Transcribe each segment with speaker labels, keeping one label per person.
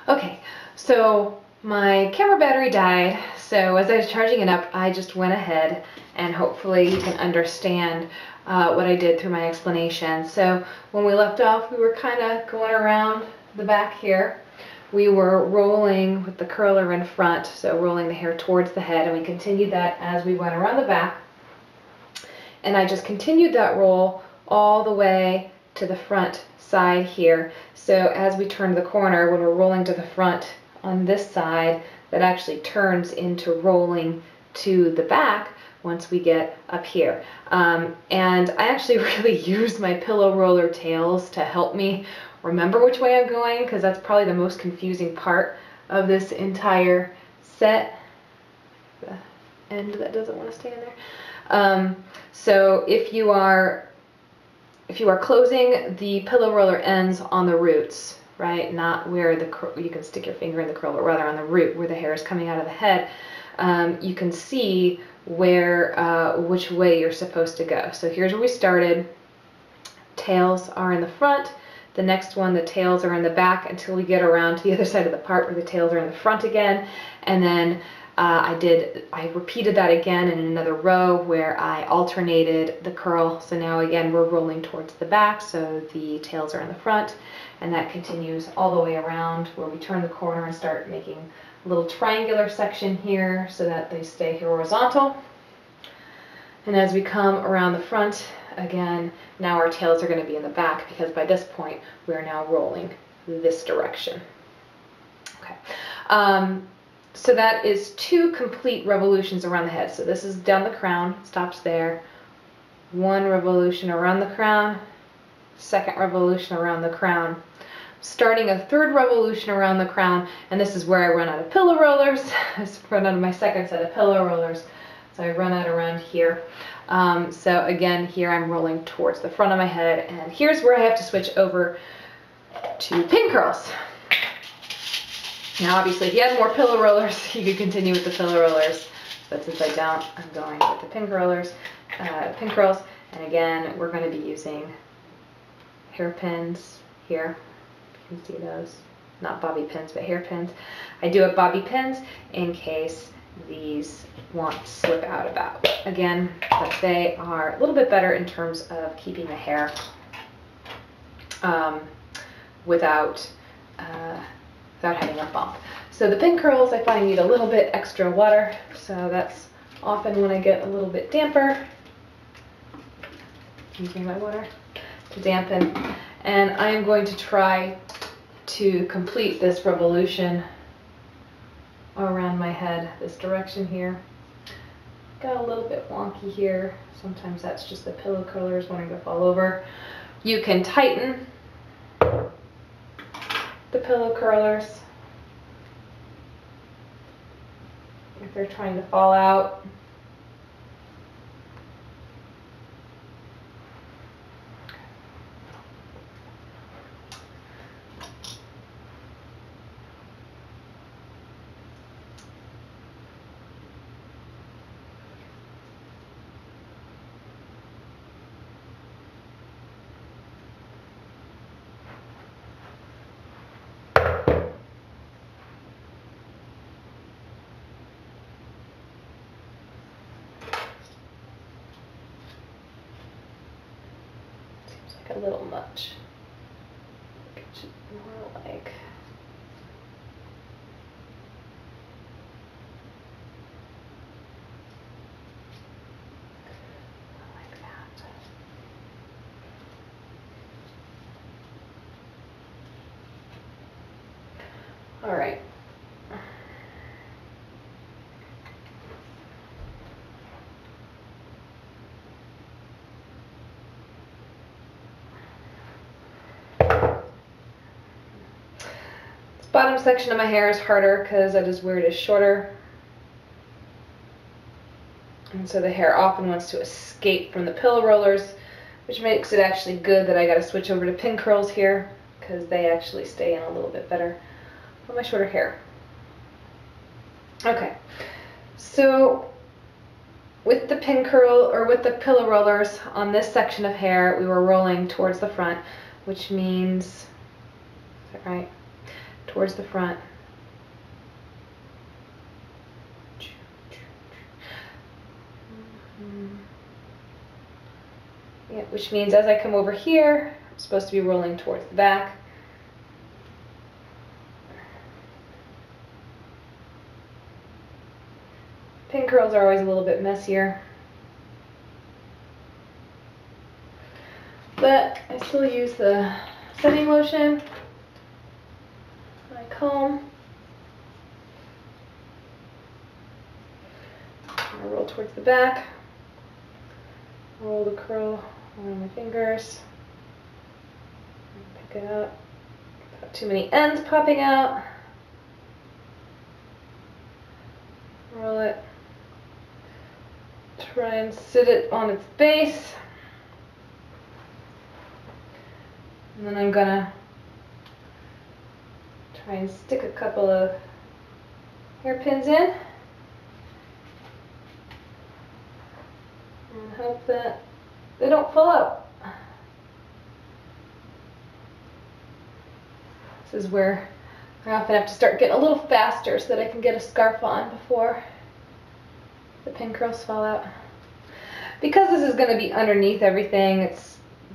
Speaker 1: Okay, so my camera battery died, so as I was charging it up, I just went ahead and hopefully you can understand what I did through my explanation. So when we left off, we were kind of going around the back here. We were rolling with the curler in front, so rolling the hair towards the head, and we continued that as we went around the back. And I just continued that roll all the way to the front side here. So as we turn the corner, when we're rolling to the front on this side, that actually turns into rolling to the back once we get up here. And I actually really use my pillow roller tails to help me remember which way I'm going, because that's probably the most confusing part of this entire set. The end that doesn't want to stay in there. So if you are closing the pillow roller ends on the roots, right, not where you can stick your finger in the curl, but rather on the root where the hair is coming out of the head, you can see where which way you're supposed to go. So here's where we started. Tails are in the front. The next one, the tails are in the back until we get around to the other side of the part where the tails are in the front again. And then I repeated that again in another row where I alternated the curl. So now again, we're rolling towards the back, so the tails are in the front, and that continues all the way around where we turn the corner and start making a little triangular section here so that they stay horizontal. And as we come around the front, again, now our tails are going to be in the back because by this point, we're now rolling this direction. Okay. So that is 2 complete revolutions around the head. So this is down the crown, stops there. 1 revolution around the crown, 2nd revolution around the crown. Starting a 3rd revolution around the crown, and this is where I run out of pillow rollers. I run out of my 2nd set of pillow rollers. So I run out around here. So again, here I'm rolling towards the front of my head, and here's where I have to switch over to pin curls. Now obviously if you had more pillow rollers, you could continue with the pillow rollers, but since I don't, I'm going with the pin curls. And again, we're going to be using hairpins here. You can see those, not bobby pins, but hairpins. I do have bobby pins in case these won't slip out about. Again, but they are a little bit better in terms of keeping the hair without having a bump. So the pin curls I find need a little bit extra water, so that's often when I get a little bit damper. Using my water to dampen, and I am going to try to complete this revolution around my head this direction here. Got a little bit wonky here. Sometimes that's just the pillow curlers wanting to fall over. You can tighten the pillow curlers if they're trying to fall out. A little much. It should be more like that. All right. Bottom section of my hair is harder because that is where it is shorter. And so the hair often wants to escape from the pillow rollers, which makes it actually good that I got to switch over to pin curls here because they actually stay in a little bit better for my shorter hair. Okay, so with the pin curl or with the pillow rollers on this section of hair, we were rolling towards the front, which means, is that right? towards the front. Yeah, which means as I come over here, I'm supposed to be rolling towards the back. Pin curls are always a little bit messier, but I still use the setting lotion, my comb. I roll towards the back, roll the curl around my fingers, pick it up. Not too many ends popping out. Roll it. Try and sit it on its base. And then I'm gonna try and stick a couple of hairpins in. And hope that they don't fall out. This is where I often have to start getting a little faster so that I can get a scarf on before the pin curls fall out. Because this is going to be underneath everything, it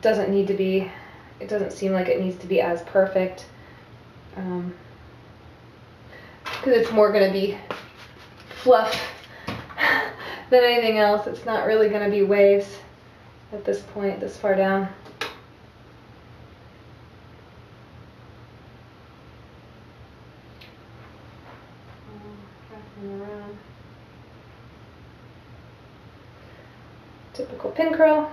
Speaker 1: doesn't seem like it needs to be as perfect. Because it's more going to be fluff than anything else. It's not really going to be waves at this point, this far down. Wrapping around. Typical pin curl.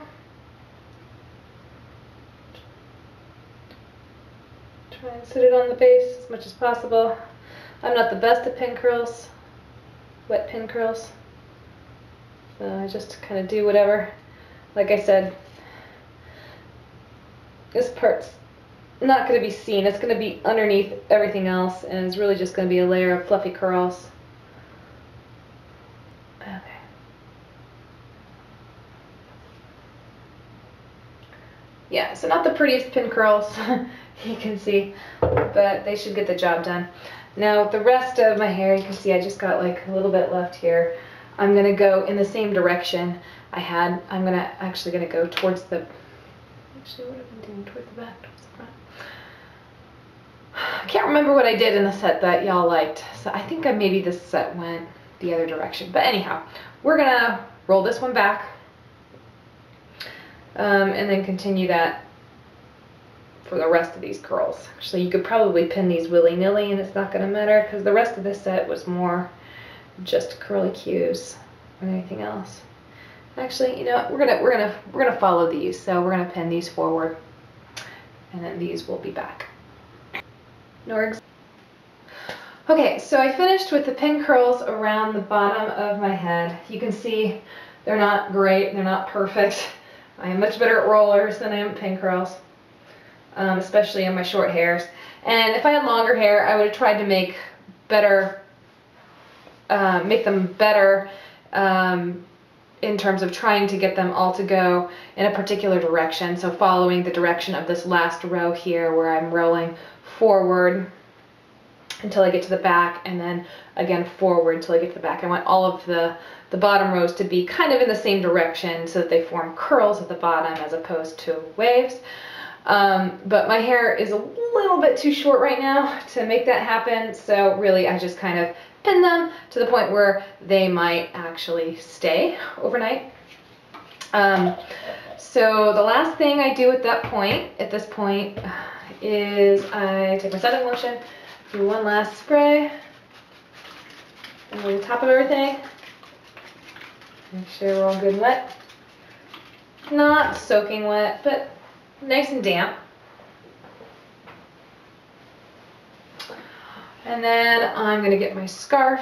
Speaker 1: Try and sit it on the base as much as possible. I'm not the best at pin curls, wet pin curls. So I just kind of do whatever. Like I said, this part's not going to be seen. It's going to be underneath everything else, and it's really just going to be a layer of fluffy curls. Okay. Yeah, so not the prettiest pin curls, you can see, but they should get the job done. Now the rest of my hair, you can see I just got like a little bit left here. I'm going to go in the same direction I had. I'm actually going to go towards the, actually what have I been doing, towards the back, towards the front. I can't remember what I did in the set that y'all liked. So I think maybe this set went the other direction. But anyhow, we're going to roll this one back and then continue that for the rest of these curls. Actually, you could probably pin these willy-nilly and it's not going to matter because the rest of this set was more just curly cues than anything else. Actually, you know what? We're gonna follow these. So we're gonna pin these forward, and then these will be back. Norgs. Okay, so I finished with the pin curls around the bottom of my head. You can see they're not great. They're not perfect. I am much better at rollers than I am at pin curls, especially in my short hairs. And if I had longer hair, I would have tried to make them better in terms of trying to get them all to go in a particular direction. So following the direction of this last row here where I'm rolling forward until I get to the back and then again forward until I get to the back. I want all of the bottom rows to be kind of in the same direction so that they form curls at the bottom as opposed to waves. But my hair is a little bit too short right now to make that happen. So really I just kind of pin them to the point where they might actually stay overnight. So the last thing I do at this point is I take my setting lotion, do one last spray over the top of everything. Make sure we're all good and wet. Not soaking wet, but nice and damp. And then I'm going to get my scarf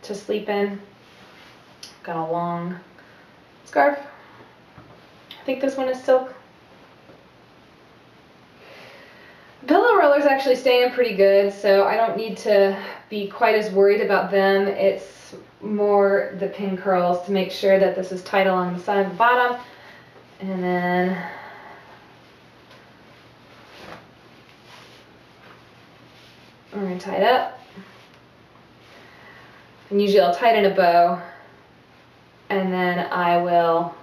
Speaker 1: to sleep in. Got a long scarf. I think this one is silk. Pillow rollers actually stay in pretty good, so I don't need to be quite as worried about them. It's more the pin curls to make sure that this is tight along the side and the bottom. And then we're going to tie it up. And usually I'll tie it in a bow, and then I will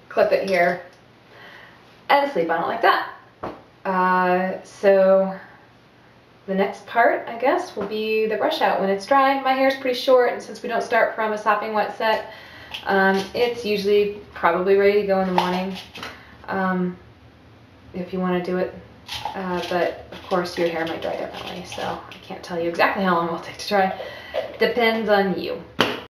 Speaker 1: clip it here and sleep on it like that. So the next part, I guess, will be the brush out when it's dry. My hair is pretty short, and since we don't start from a sopping wet set, it's usually probably ready to go in the morning if you want to do it. But of course your hair might dry differently, so I can't tell you exactly how long it will take to dry. Depends on you.